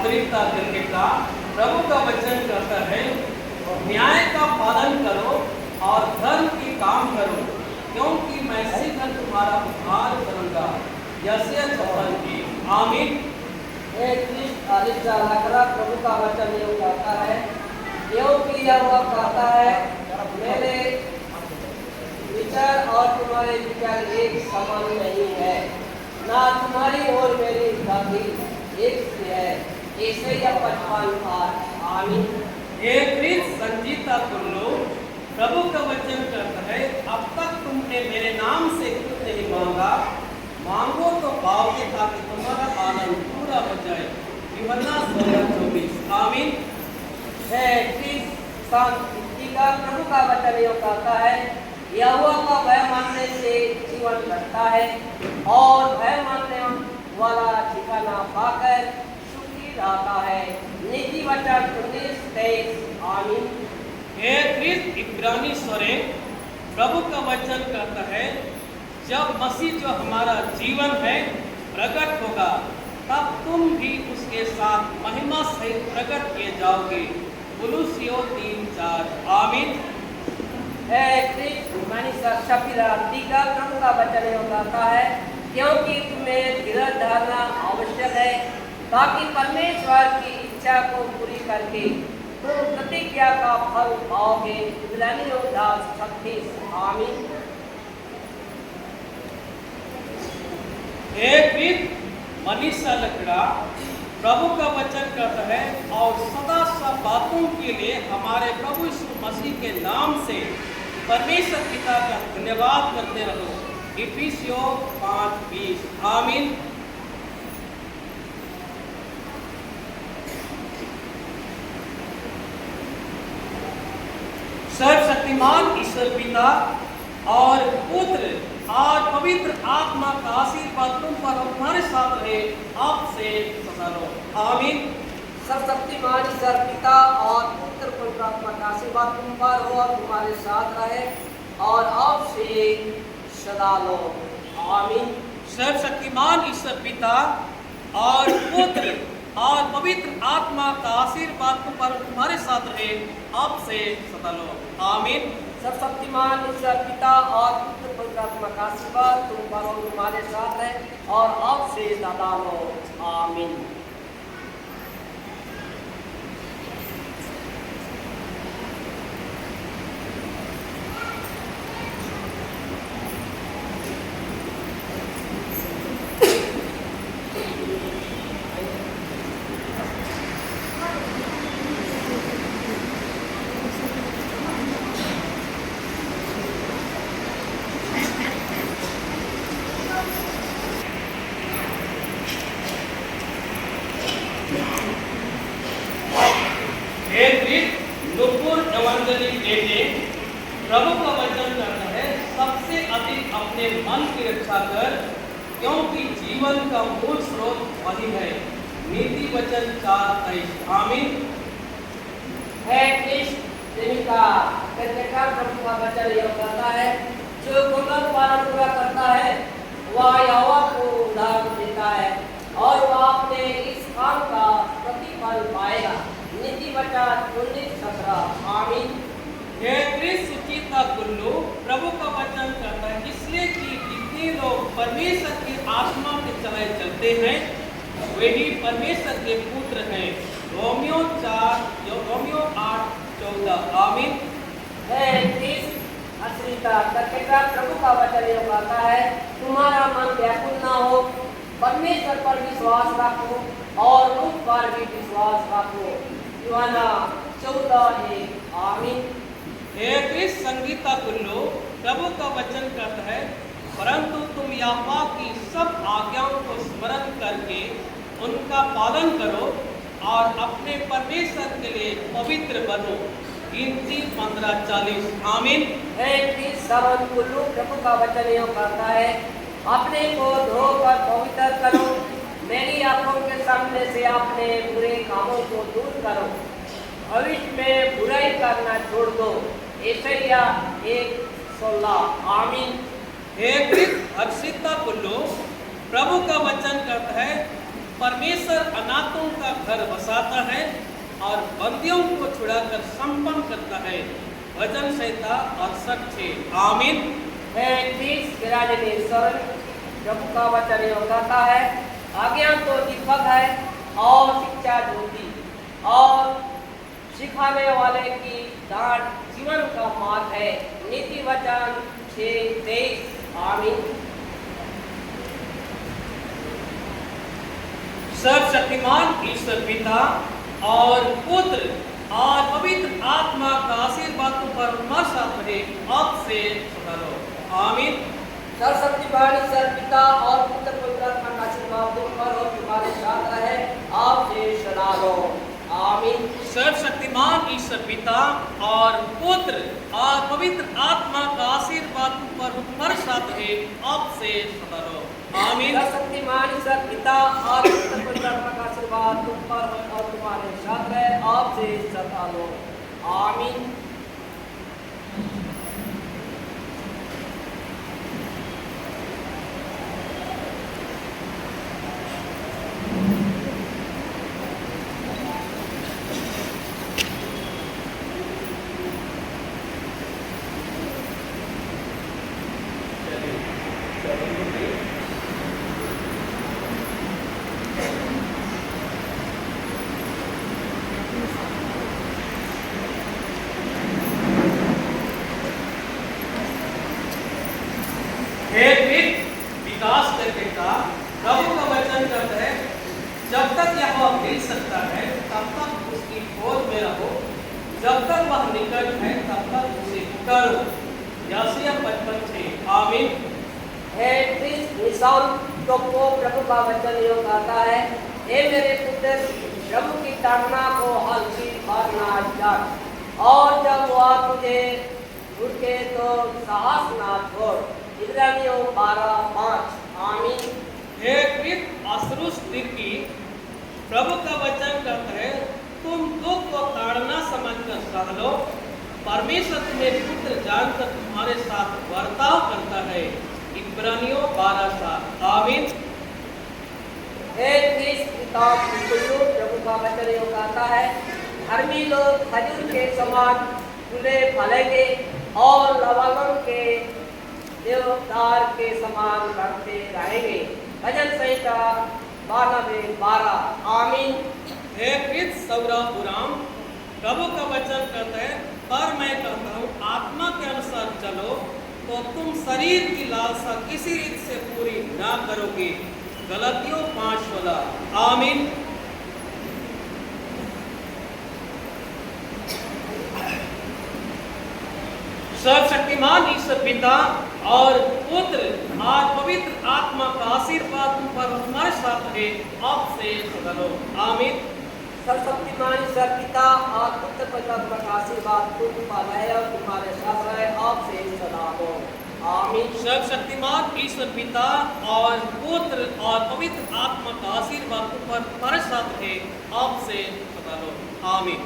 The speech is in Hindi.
आदरिता करके का प्रभु का वचन कहता है, न्याय का पालन करो और धर्म की काम करो, क्योंकि मैं शीघ्र तुम्हारा उद्धार करूंगा। यशायाह 56 आमीन। प्रभु का वचन यूँ कहता है, क्योंकि यह वह कहता है, मेरे विचार और तुम्हारे विचार एक समान नहीं है, ना तुम्हारी और मेरी बुद्धि एक सी है। यशायाह 55 आमीन। संजीता सुन लो, प्रभु का वचन कहता है, अब तक तुमने मेरे नाम से कुछ नहीं मांगा, मांगो तो पाओगे ताकि तुम्हारा आनंद पूरा हो जाए। यूहन्ना 16:24 आमीन। प्रभु का वचन यूँ कहता है, यहोवा का भय मानने से जीवन बढ़ता है और भय मानने वाला ठिकाना पाकर सुखी रहता है। नीति वचन 19:23 आमीन। इब्रानी स्वरे प्रभु का वचन कहता है, जब मसीह जो हमारा जीवन है प्रकट होगा, तब तुम भी उसके साथ महिमा सहित प्रकट किए जाओगे। कुलुस्सियों 3:4 आमीन। प्रभु का वचन कहता है, क्योंकि तुम्हें धीरज धरना आवश्यक है, ताकि परमेश्वर की इच्छा को पूरी करके तुम प्रतिज्ञा का फल पाओगे। इब्रानियों 10:36 आमीन। मनीषा लकड़ा प्रभु का वचन कहता है, और सदा सब बातों के लिए हमारे प्रभु यीशु मसीह के नाम से परमेश्वर पिता का धन्यवाद करते रहो। इफिसियों 5:20 आमीन। सर्वशक्तिमान ईश्वर पिता और पुत्र और पवित्र आत्मा का आशीर्वाद तुम पर तुम्हारे साथ रहे, आपसे सदा रहो आमीन। सर्वशक्तिमान ईश्वर पिता और पुत्र पवित्र आत्मा का आशीर्वाद तुम पर हो और तुम्हारे साथ रहे और आपसे सदा रहो आमीन। सर्वशक्तिमान ईश्वर पिता और पुत्र और पवित्र आत्मा का आशीर्वाद तुम पर तुम्हारे साथ रहे, आपसे सदा रहो आमीन। सर्वशक्तिमान ईश्वर पिता और पुत्र पवित्र आत्मा का आशीर्वाद तुम पर और तुम्हारे साथ है और आपसे सदा रहो आमीन। प्रभु का वचन करता है, सबसे अधिक अपने मन की रक्षा कर, क्योंकि जीवन का मूल स्रोत वही है। नीति वचन 4:23 आमीन। प्रभु का वचन यह कहता है, जो गुणवत्ता पालन पूरा करता है वह यहोवा को उधार देता है और वह अपने इस काम का प्रतिफल पाएगा। नीति वचन 19:17 आमीन। सुचिता कुल्लू प्रभु का वचन करता है, इसलिए कि जितने लोग परमेश्वर की आत्मा के चलाए चलते हैं वही परमेश्वर के पुत्र हैं। रोमियो 8:14 आमीन। प्रभु का वचन यह कहता है, तुम्हारा मन व्याकुल न हो, परमेश्वर पर विश्वास रखो और मुझ पर भी विश्वास रखो। यूहन्ना 14:1 आमीन। संगीता कुल्लू प्रभु का वचन कहता है, परंतु तुम यहोवा की सब आज्ञाओं को स्मरण करके उनका पालन करो और अपने परमेश्वर के लिए पवित्र बनो। गिनती 15:40 आमीन। प्रभु का वचन यह कहता है, अपने को धोकर पवित्र करो, मेरी आंखों के सामने से अपने बुरे कामों को दूर करो, भविष्य में बुराई करना छोड़ दो। यशायाह 1:16 आमीन। हर्षिता कुल्लू प्रभु का वचन कहता है, परमेश्वर अनाथों का घर बसाता है और बंदियों को छुड़ाकर संपन्न करता है। वचन संहिता 68:6। आमीन। है 30 शरण प्रभु का वचन यो कहता है, आज्ञा तो दीपक है और शिक्षा ज्योति, और सिखाने वाले की डांट जीवन का मार्ग है। नीति वचन 6:23। आमीन। सर्वशक्तिमान ईश्वर पिता और पुत्र और पवित्र आत्मा का आशीर्वाद तुम पर हमेशा रहे, अब से सदा रहो। आमीन। सर्वशक्तिमान ईश्वर पिता और पुत्र पवित्र आत्मा का आशीर्वाद तुम पर और तुम्हारे साथ रहे, अब से सदा रहो। आमीन। सर्वशक्तिमान ईश्वर पिता और पुत्र और पवित्र आत्मा का आशीर्वाद तुम पर हमेशा रहे, अब से सदा रहो। आमीन। सर्वशक्तिमान ईश्वर पिता और पुत्र पवित्र आत्मा का आशीर्वाद तुम पर और तुम्हारे साथ रहे, अब से सदा रहो। आमीन। विकास करके का प्रभु का वचन कहता है, जब तक यह मिल सकता है तब तक उसकी खोज में रहो, जब तक वह निकट है तब तक उसे करो। यशायाह 55:6। आमीन। है 30 निशान तो प्रभु का वचन यो कहता है, हे मेरे पुत्र, प्रभु की ताड़ना को हल्की मारना जान, और जब वह तुझे उठे तो साहस ना छोड़। इब्रानियों 12:5। आमीन। हे कृत असुरुष की प्रभु का वचन कहता है, तुम दुख को ताड़ना समझकर सह लो, परमेश्वर तुम्हें पुत्र जानकर तुम्हारे साथ बर्ताव करता है। इब्रानियों 12:7। आमीन। हे 30 किताब प्रभु का वचन यो कहता है, धर्मी लोग खजूर के समान फूले फलेंगे और लवंगों के देवदार के समान बढ़ते रहेंगे। भजन संहिता 92:12। आमीन। हे कृत सौरभ पुराण प्रभु का वचन कहता है, पर मैं कहता हूँ आत्मा के अनुसार चलो तो तुम शरीर की लालसा किसी रीत से पूरी ना करोगे। गलतियों 5:16। आमीन। सर्वशक्तिमान ईश्वर पिता और पुत्र और पवित्र आत्मा का आशीर्वाद तुम पर हमारे साथ रहे, अब से सदा रहो। आमीन। सर्वशक्तिमान ईश्वर पिता और पुत्र पवित्र आत्मा का आशीर्वाद तुम पर रहे और तुम्हारे साथ रहे, अब से सदा रहो। आमीन। सर्वशक्तिमान ईश्वर पिता और पुत्र और पवित्र आत्मा का आशीर्वाद तुम पर हमारे साथ रहे, अब से सदा रहो। आमीन।